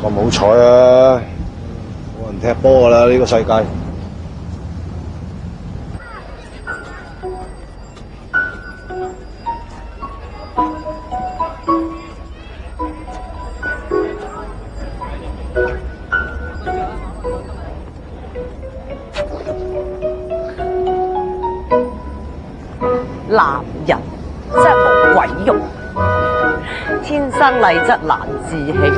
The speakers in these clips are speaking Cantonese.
咁好彩啊！冇人踢波噶啦呢個世界。男人真係冇鬼用，天生麗質難自棄。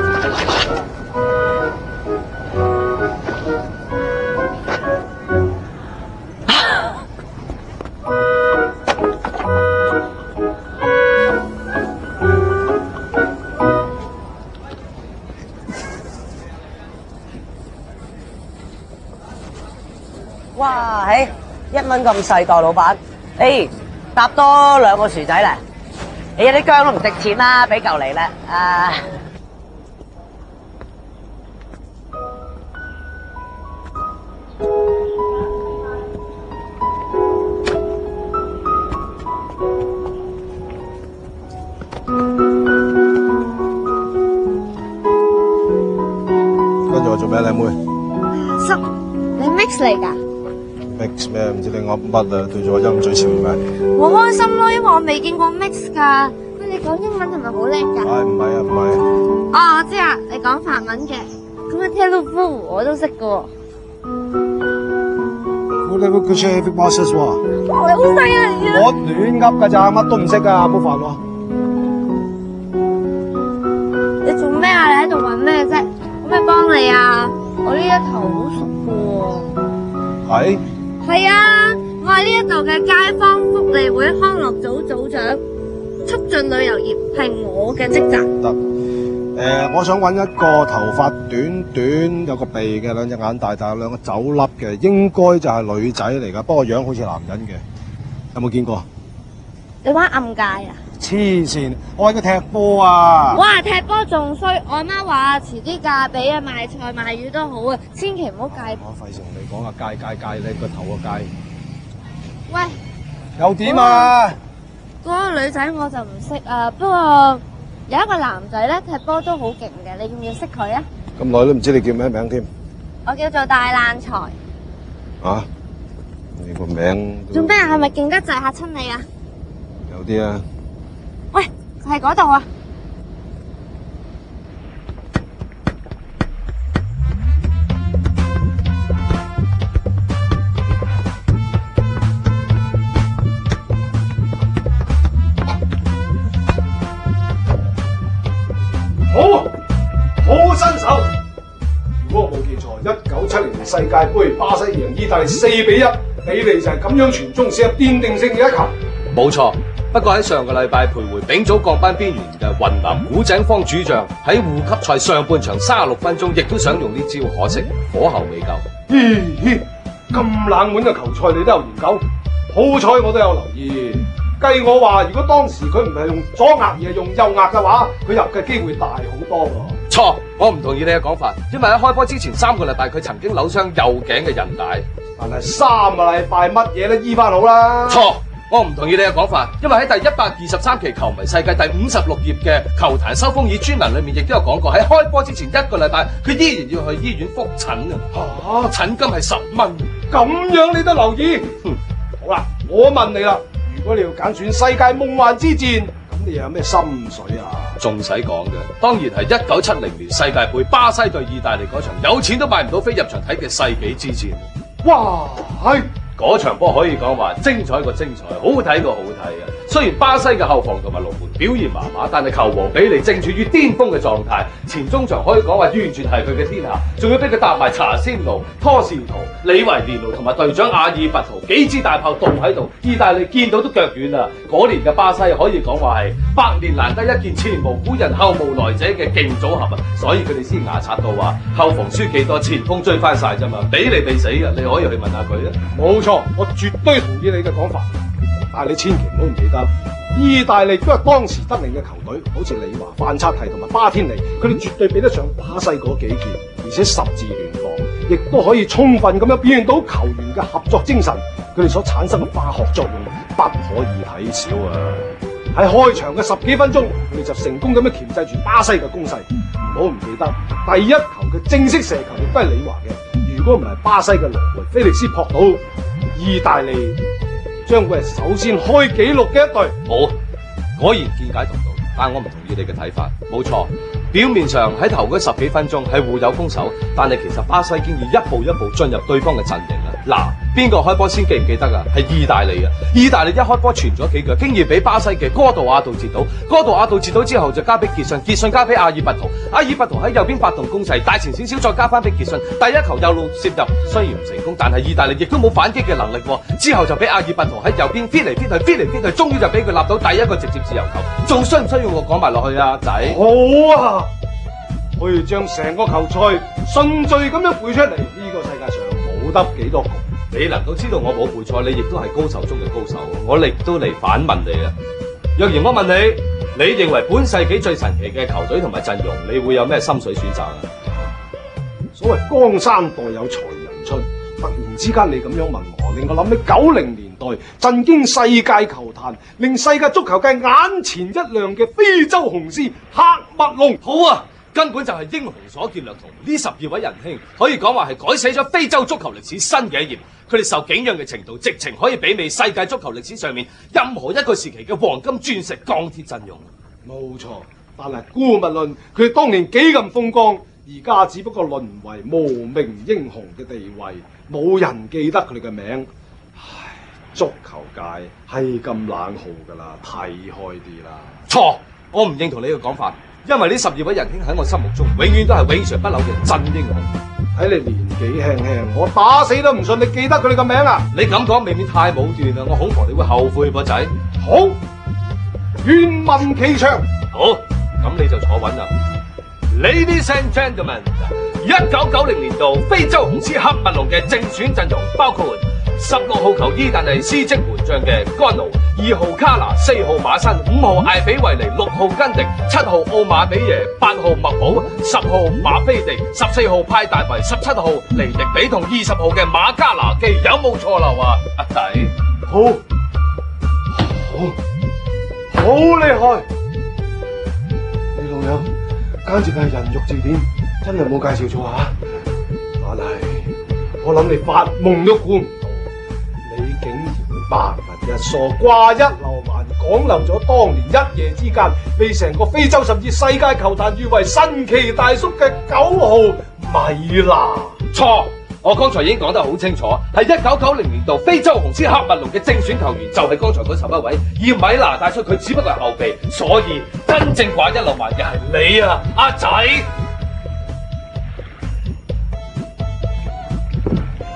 哇！嘿，1蚊咁細個，老闆，搭多2個薯仔嚟。哎呀，啲薑都唔值錢啦，俾嚿嚟啦。跟住我做咩，靚妹？叔，你 mix 嚟㗎？mix 咩？唔知你噏乜啊？對住我陰嘴笑咩？好開心咯，因為我未見過 mix 㗎。喂，你講英文係咪好叻㗎？唔係啊，唔係。哦，我知啊，你講法文嘅。咁啊，Telefu 我都識㗎喎。我哋會佢 share big bosses 喎。哇，你好犀利啊！我亂噏㗎咋，乜都唔識㗎，冇煩我。你做咩啊？你喺度揾咩啫？可唔可以幫你啊？我呢一頭好熟㗎喎。係？係啊，我係呢一度嘅街坊福利會康樂組組長，促進旅遊業係我嘅職責。得。我想揾一個頭髮短短、有個鼻嘅、2隻眼大大、2個酒粒嘅，應該就係女仔嚟㗎，不過樣好似男人嘅，有冇見過？你玩暗界啊？黐線，我喺度踢波啊！哇，踢波仲衰，我媽話遲啲嫁俾啊賣菜賣魚都好啊，千祈唔好戒。我費事同你講啊，戒，你個頭個戒。喂，又點啊？嗰個女仔我就唔識啊，不過有一個男仔咧踢波都好勁嘅，你要唔要識佢啊？咁耐都唔知你叫咩名添？我叫做大爛財。啊？你個名做咩啊？係咪勁得滯嚇親你啊？有啲啊。喂，就係嗰度啊！好身手！如果我冇記錯，1970年世界盃巴西贏意大利4-1，比利就係咁樣傳中射入奠定性嘅一球。冇錯。不過喺上個禮拜徘徊丙組降班邊緣嘅雲南古井坊主將喺護級賽上半場36分鐘，亦都想用呢招，可惜火候未夠。咁冷門嘅球賽你都有研究？好彩我都有留意。計我話，如果當時佢唔係用左額而係用右額嘅話，佢入嘅機會大好多喎。錯，我唔同意你嘅講法，因為喺開波之前3個禮拜佢曾經扭傷右頸嘅韌帶。但係3個禮拜乜嘢都醫翻好啦。錯。我唔同意你嘅講法，因為喺第123期球迷世界第56頁嘅球壇收風耳專欄裏面，亦都有講過喺開波之前1個禮拜，佢依然要去醫院復診啊！診金係10蚊，咁樣你都留意？好啦，我問你啦，如果你要揀選世界夢幻之戰，咁你又有咩心水啊？仲使講嘅？當然係1970年世界盃巴西對意大利嗰場有錢都買唔到飛入場睇嘅世紀之戰。哇！嗰場波可以講話精彩過精彩，好睇過好睇啊！雖然巴西嘅後防同埋龍門表現麻麻，但係球王比利正處於巔峰嘅狀態，前中場可以講話完全係佢嘅天下，仲要俾佢搭埋查仙奴、拖士圖、李維連奴同埋隊長阿爾拔圖幾支大炮凍喺度，意大利見到都腳軟啊！嗰年嘅巴西可以講話係百年難得一見前無古人後無來者嘅勁組合啊！所以佢哋先牙刷到話後防輸幾多，前鋒追翻晒啫嘛！比利未死嘅，你可以去問下佢啊！冇錯。我絕對同意你嘅講法，但係你千祈唔好唔記得，意大利都係當時得令嘅球隊，好似李華、范察提同埋巴天尼，佢哋絕對比得上巴西嗰幾件，而且十字聯防，亦都可以充分咁樣表現到球員嘅合作精神，佢哋所產生嘅化學作用不可以睇小啊！喺開場嘅10幾分鐘，佢哋就成功咁樣鉗制住巴西嘅攻勢，唔好唔記得，第一球嘅正式射球亦都係李華嘅。如果唔係巴西嘅羅梅菲力斯撲到，意大利將會係首先開紀錄嘅一隊。好，果然見解獨到，但我唔同意你嘅睇法。冇錯，表面上喺頭嗰10幾分鐘係互有攻守，但係其實巴西已經一步一步進入對方嘅陣營啦。嗱，邊個開波先記唔記得啊？係意大利啊！意大利一開波傳咗幾腳，經已俾巴西嘅哥杜亞杜截到，哥杜亞杜截到之後就交俾傑信，傑信交俾阿爾拔圖，阿爾拔圖喺右邊發動攻勢，大前少少再加翻俾傑信，第一球右路射入，雖然唔成功，但係意大利亦都冇反擊嘅能力喎。之後就俾阿爾拔圖喺右邊飛嚟飛去，飛嚟飛去，終於就俾佢立到第一個直接自由球。仲需唔需要我講埋落去啊，仔？好啊，可以將成個球賽順序咁樣背出嚟。呢個世界上冇得幾多個。你能夠知道我冇背錯，你亦都係高手中嘅高手。我亦都嚟反問你啊！若然我問你，你認為本世紀最神奇嘅球隊同埋陣容，你會有咩心水選擇啊？所謂江山代有才人出，突然之間你咁樣問我，令我諗起90年代震驚世界球壇，令世界足球界眼前一亮嘅非洲雄獅喀麥隆。好啊！根本就係英雄所見略同，呢12位仁兄可以講話係改寫咗非洲足球歷史新嘅一頁。佢哋受景仰嘅程度，直情可以媲美世界足球歷史上面任何一個時期嘅黃金、鑽石、鋼鐵陣容。冇錯，但係姑勿論佢哋當年幾咁風光，而家只不過淪為無名英雄嘅地位，冇人記得佢哋嘅名。唉，足球界係咁冷酷噶啦，睇開啲啦。錯，我唔認同你嘅講法。因為呢12位仁兄喺我心目中永遠都係永垂不朽嘅真英雄。睇你年紀輕輕，我打死都唔信你記得佢哋個名啊！你咁講未免太武斷啦，我恐防你會後悔噃仔。好，願聞其詳。好，咁你就坐穩啦。Ladies and gentlemen， 1990年度非洲雄獅喀麥隆嘅正選陣容包括16號球意大利司職門將嘅干奴，2號卡拿，4號馬辛，5號艾比維尼，6號根迪，7號奧馬比耶，8號麥普，10號馬菲地，14號派大維，17號尼迪比同20號嘅馬加拿基，有冇錯漏啊？阿仔，好厲害！你老友簡直係人肉字典，真係冇介紹錯啊！但係我諗你發夢都估唔到，你竟然白日一疏，掛一漏萬，講漏咗當年一夜之間被成個非洲甚至世界球壇譽為神奇大叔嘅9號米拿。錯！我剛才已經講得好清楚，係1990年度非洲雄獅喀麥隆嘅正選球員就係剛才嗰11位，而米拿帶出佢只不過係後備，所以真正掛一漏萬嘅係你啊，阿仔！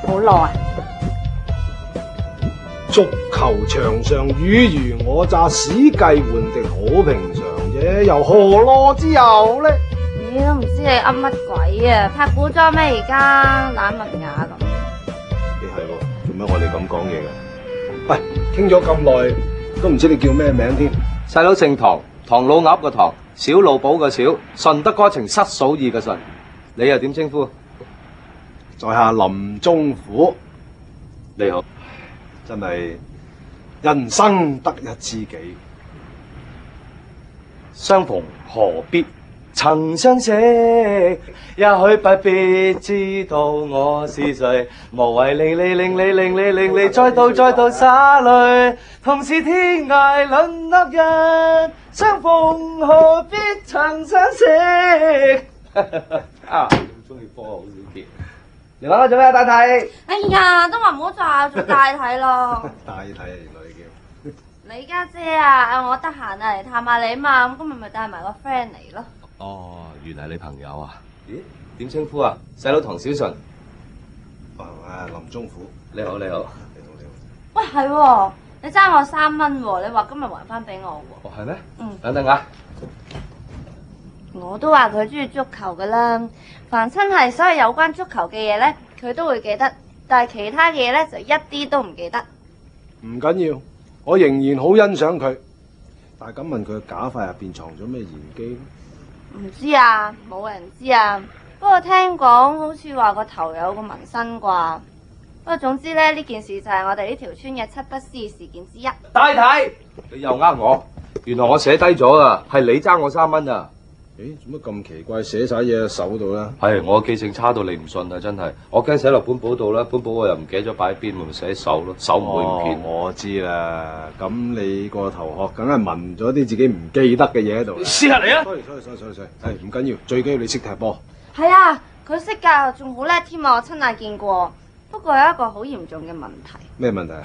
好耐。足球場上爾虞我詐，史計換敵好平常啫，又何樂之有呢？你都唔知你噏乜鬼啊！拍古裝咩而家懶文雅咁。你係喎，做咩我哋咁講嘢嘅？喂，傾咗咁耐，都唔知你叫咩名添？細佬姓唐，唐老鴨個唐，小老寶個小，順德歌情失數二個順，你又點稱呼？在下林中虎。你好。真係人生得一知己，相逢何必曾相識，也許不必知道我是誰，無謂令你再度灑淚，同是天涯淪落人，相逢何必曾相識。啊，中意科好少見。你揾我做咩啊，大體？哎呀，都話唔好再做大體咯。大體嚟女叫。你家姐啊，我得閒啊嚟探下你嘛，咁今日咪帶埋個 friend 嚟咯。哦，原來你朋友啊？咦，點稱呼啊？細佬唐小順。林中虎。你好，你好。喂，係喎，你爭我3蚊喎，你話今日還翻俾我喎。哦，係咩？嗯。等等啊。我都話佢中意足球噶啦，凡親係所有有關足球嘅嘢咧，佢都會記得，但係其他嘅嘢咧就一啲都唔記得。唔緊要，我仍然好欣賞佢。但係咁問佢嘅假髮入邊藏咗咩玄機？唔知啊，冇人知啊。不過聽講好似話個頭有個紋身啩。不過總之咧，呢件事就係我哋呢條村嘅7不思議事件之一。大體，你又呃我，原來我寫低咗啊，係你爭我3蚊啊！咦，做乜咁奇怪？寫晒嘢喺手度啦。係我記性差到你唔信啊！真係，我驚寫落本簿度啦，本簿我又唔記得咗擺喺邊，咪寫手咯，手唔會唔見。我知啦，咁你個頭殼梗係紋咗啲自己唔記得嘅嘢喺度。試下嚟啊！ sorry，唔緊要，最緊要你識踢波。係啊，佢識㗎，仲好叻添啊！我親眼見過。不過有一個好嚴重嘅問題。咩問題啊？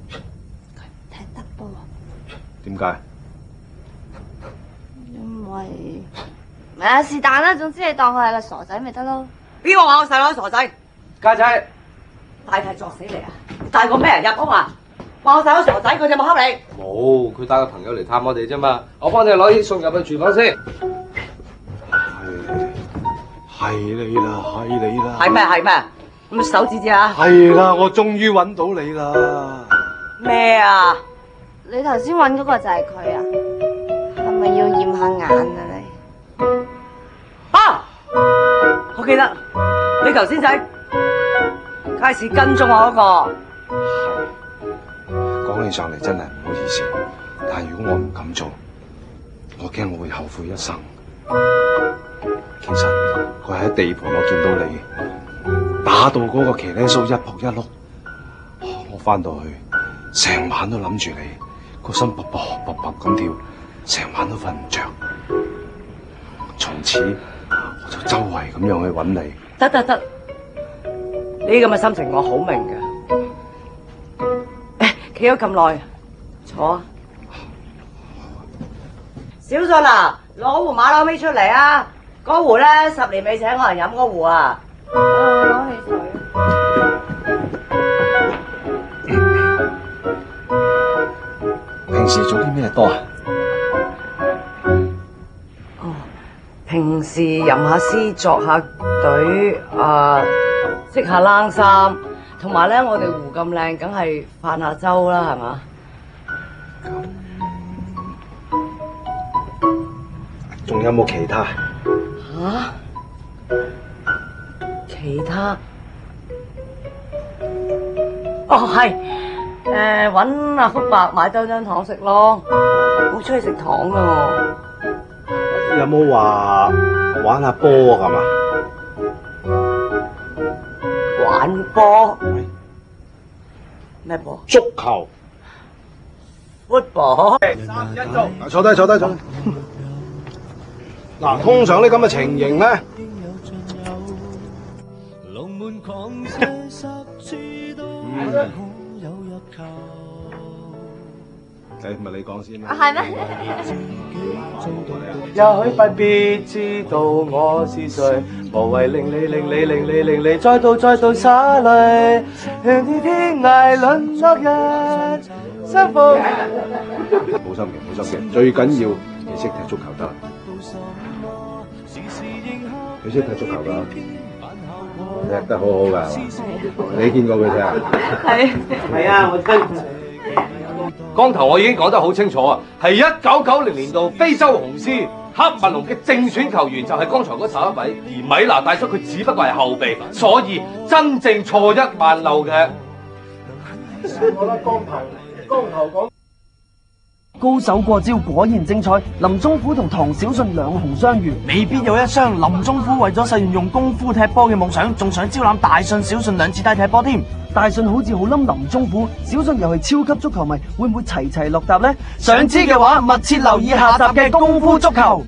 佢唔踢得波。點解？因為是但啦，總之你當佢係個傻仔咪得咯。邊個話我細佬傻仔？家仔，大體作死你啊！帶個咩人入屋啊？話我細佬傻仔，佢有冇恰你？冇，佢帶個朋友嚟探我哋啫嘛。我幫你攞啲餸入去廚房先。係你啦，係你啦。係咩？咁手指指啊？係啦，我終於揾到你啦。咩啊？你頭先揾嗰個就係佢啊？係咪要驗下眼啊你？啊！我記得你頭先仔街市跟蹤我嗰個。係，講起上嚟真係唔好意思，但係如果我唔敢做，我驚我會後悔一生。其實佢喺地盤，我見到你打到嗰個騎呢蘇一仆一碌，我翻到去成晚都諗住你，個心卜卜卜卜咁跳，成晚都瞓唔着。從此我就周圍咁樣去揾你。得，你咁嘅心情我好明㗎。企咗咁耐，坐啊！小信啊，攞壺馬騮尾出嚟啊！嗰壺咧10年未請我人飲嗰壺啊！攞汽水。平時做啲咩多啊？哦，平時吟下詩，作下對，織下冷衫，同埋咧我哋湖咁靚，梗係泛下舟啦，係嘛？仲有冇其他？其他？哦，係，搵阿福伯買多張糖食咯，好中意食糖噶我。有冇話玩下波咁啊？玩波？咩波？足球。 football。坐低。嗱，通常呢咁嘅情形咧，咪你講先啦。係咩？也許不必知道我是誰，無謂令你再度灑淚，向天涯淪落日相逢。冇心嘅，最緊要你識踢足球得啦。佢識踢足球㗎，踢得好好㗎，你見過佢踢啊？係啊，我真。剛頭我已經講得好清楚啊，係1990年度非洲雄獅黑文龍嘅正選球員就係剛才嗰11位，而米拿大叔佢只不過係後備，所以真正錯一萬漏嘅。我覺得光頭講。高手過招果然精彩，林宗虎同唐小順兩雄相遇，未必有一傷。林宗虎為咗實現用功夫踢波嘅夢想，仲想招攬大信、小信兩次帶踢波添。大信好似好冧林宗虎，小信又係超級足球迷，會唔會齊齊落搭呢？想知嘅話，密切留意下集嘅功夫足球。